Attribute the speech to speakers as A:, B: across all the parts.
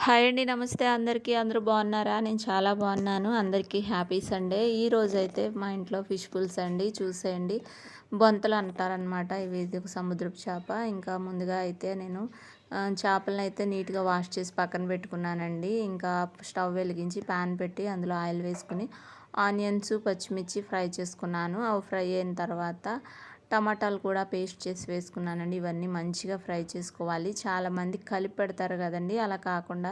A: Hi అండి. నమస్తే అందరికీ. అందరూ బాగున్నారా? నేను చాలా బాగున్నాను. అందరికీ హ్యాపీ సండే. ఈరోజైతే మా ఇంట్లో ఫిష్ పులుసు అండి. చూసేయండి. బొంతలు అంటారనమాట. ఇది ఒక సముద్రపు చేప. ఇంకా ముందుగా అయితే నేను చేపలను అయితే నీట్గా వాష్ చేసి పక్కన పెట్టుకున్నానండి. ఇంకా స్టవ్ వెలిగించి ప్యాన్ పెట్టి అందులో ఆయిల్ వేసుకుని ఆనియన్స్, పచ్చిమిర్చి ఫ్రై చేసుకున్నాను. అవి ఫ్రై అయిన తర్వాత టమాటాలు కూడా పేస్ట్ చేసి వేసుకున్నానండి. ఇవన్నీ మంచిగా ఫ్రై చేసుకోవాలి. చాలామంది కలిపి పెడతారు కదండి, అలా కాకుండా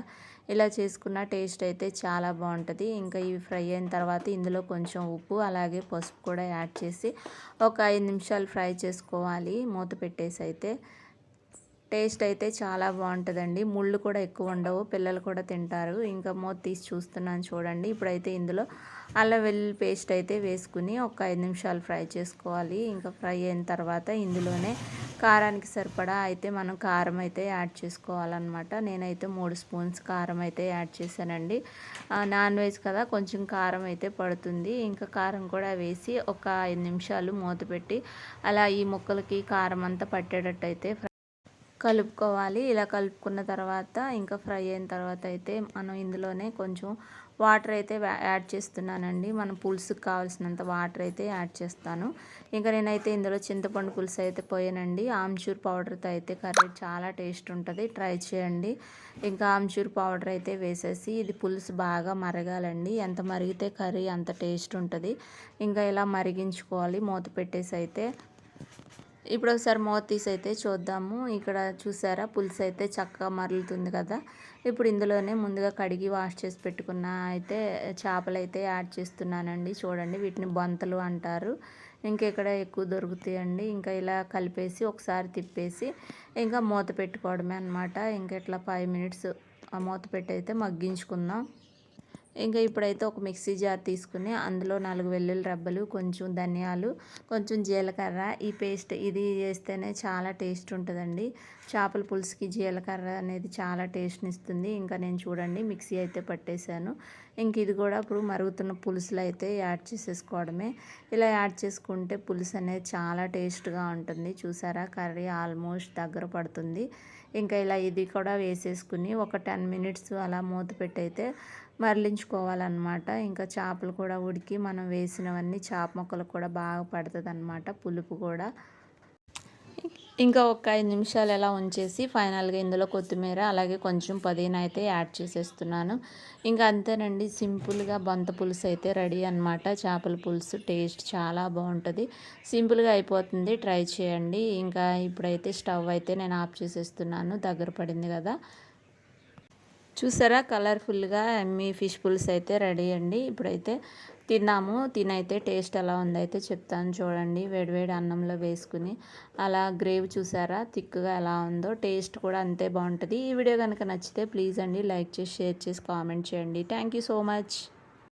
A: ఇలా చేసుకున్న టేస్ట్ అయితే చాలా బాగుంటుంది. ఇంకా ఇవి ఫ్రై అయిన తర్వాత ఇందులో కొంచెం ఉప్పు అలాగే పసుపు కూడా యాడ్ చేసి ఒక 5 నిమిషాలు ఫ్రై చేసుకోవాలి. మూత పెట్టేసి అయితే టేస్ట్ అయితే చాలా బాగుంటుందండి. ముళ్ళు కూడా ఎక్కువ ఉండవు, పిల్లలు కూడా తింటారు. ఇంకా మూత తీసి చూస్తున్నాను చూడండి. ఇప్పుడైతే ఇందులో అల్లం వెల్లుల్లి పేస్ట్ అయితే వేసుకుని ఒక 5 నిమిషాలు ఫ్రై చేసుకోవాలి. ఇంకా ఫ్రై అయిన తర్వాత ఇందులోనే కారానికి సరిపడా అయితే మనం కారం అయితే యాడ్ చేసుకోవాలన్నమాట. నేనైతే 3 స్పూన్స్ కారం అయితే యాడ్ చేశానండి. నాన్ వెజ్ కదా, కొంచెం కారం అయితే పడుతుంది. ఇంకా కారం కూడా వేసి ఒక 5 నిమిషాలు మూత పెట్టి అలా ఈ ముక్కలకి కారం అంతా పట్టేటట్టు అయితే కలుపుకోవాలి. ఇలా కలుపుకున్న తర్వాత ఇంకా ఫ్రై అయిన తర్వాత అయితే మనం ఇందులోనే కొంచెం వాటర్ అయితే యాడ్ చేస్తున్నానండి. మనం పులుసుకు కావాల్సినంత వాటర్ అయితే యాడ్ చేస్తాను. ఇంకా నేనైతే ఇందులో చింతపండు పులుసు అయితే పోయానండి. ఆమ్చూర్ పౌడర్తో అయితే కర్రీ చాలా టేస్ట్ ఉంటుంది, ట్రై చేయండి. ఇంకా ఆమ్చూర్ పౌడర్ అయితే వేసేసి ఇది పులుసు బాగా మరగాలండి. ఎంత మరిగితే కర్రీ అంత టేస్ట్ ఉంటుంది. ఇంకా ఇలా మరిగించుకోవాలి మూత పెట్టేసి అయితే. ఇప్పుడు ఒకసారి మూత తీసి అయితే చూద్దాము. ఇక్కడ చూసారా, పులుసు అయితే చక్కగా మరుగుతుంది కదా. ఇప్పుడు ఇందులోనే ముందుగా కడిగి వాష్ చేసి పెట్టుకున్న అయితే చేపలు అయితే యాడ్ చేస్తున్నానండి. చూడండి, వీటిని బొంతలు అంటారు. ఇంకా ఇక్కడ ఎక్కువ దొరుకుతాయండి. ఇంకా ఇలా కలిపేసి ఒకసారి తిప్పేసి ఇంకా మూత పెట్టుకోవడమే అనమాట. ఇంకా ఇట్లా 5 మినిట్స్ మూత పెట్టి అయితే మగ్గించుకుందాం. ఇంకా ఇప్పుడైతే ఒక మిక్సీ జార్ తీసుకుని అందులో 4 వెల్లుల్లి రెబ్బలు, కొంచెం ధనియాలు, కొంచెం జీలకర్ర, ఈ పేస్ట్ ఇది వేస్తేనే చాలా టేస్ట్ ఉంటుందండి. చేపల పులుసుకి జీలకర్ర అనేది చాలా టేస్ట్ని ఇస్తుంది. ఇంకా నేను చూడండి మిక్సీ అయితే పట్టేశాను. ఇంక ఇది కూడా ఇప్పుడు మరుగుతున్న పులుసులో అయితే యాడ్ చేసేసుకోవడమే. ఇలా యాడ్ చేసుకుంటే పులుసు అనేది చాలా టేస్ట్గా ఉంటుంది. చూసారా, కర్రీ ఆల్మోస్ట్ దగ్గర పడుతుంది. ఇంకా ఇలా ఇది కూడా వేసేసుకుని ఒక 10 మినిట్స్ అలా మూత పెట్టి అయితే మరలించుకోవాలన్నమాట. ఇంకా చేపలు కూడా ఉడికి మనం వేసినవన్నీ చేప ముక్కలకు కూడా బాగా పడుతుంది అన్నమాట, పులుపు కూడా. ఇంకా ఒక 5 నిమిషాలు ఎలా ఉంచేసి ఫైనల్గా ఇందులో కొత్తిమీర అలాగే కొంచెం పుదీనా అయితే యాడ్ చేసేస్తున్నాను. ఇంకా అంతేనండి, సింపుల్గా బంత పులుసు అయితే రెడీ అనమాట. చేపల పులుసు టేస్ట్ చాలా బాగుంటుంది, సింపుల్గా అయిపోతుంది, ట్రై చేయండి. ఇంకా ఇప్పుడైతే స్టవ్ అయితే నేను ఆఫ్ చేసేస్తున్నాను, దగ్గర పడింది కదా. చూసారా, కలర్ఫుల్గా మీ ఫిష్ పులుసు అయితే రెడీ అండి. ఇప్పుడైతే తినైతే టేస్ట్ ఎలా ఉందైతే చెప్తాను చూడండి. వేడివేడి అన్నంలో వేసుకుని అలా గ్రేవీ చూసారా థిక్గా ఎలా ఉందో, టేస్ట్ కూడా అంతే బాగుంటుంది. ఈ వీడియో కనుక నచ్చితే ప్లీజ్ అండి లైక్ చేసి, షేర్ చేసి, కామెంట్ చేయండి. Thank you so much.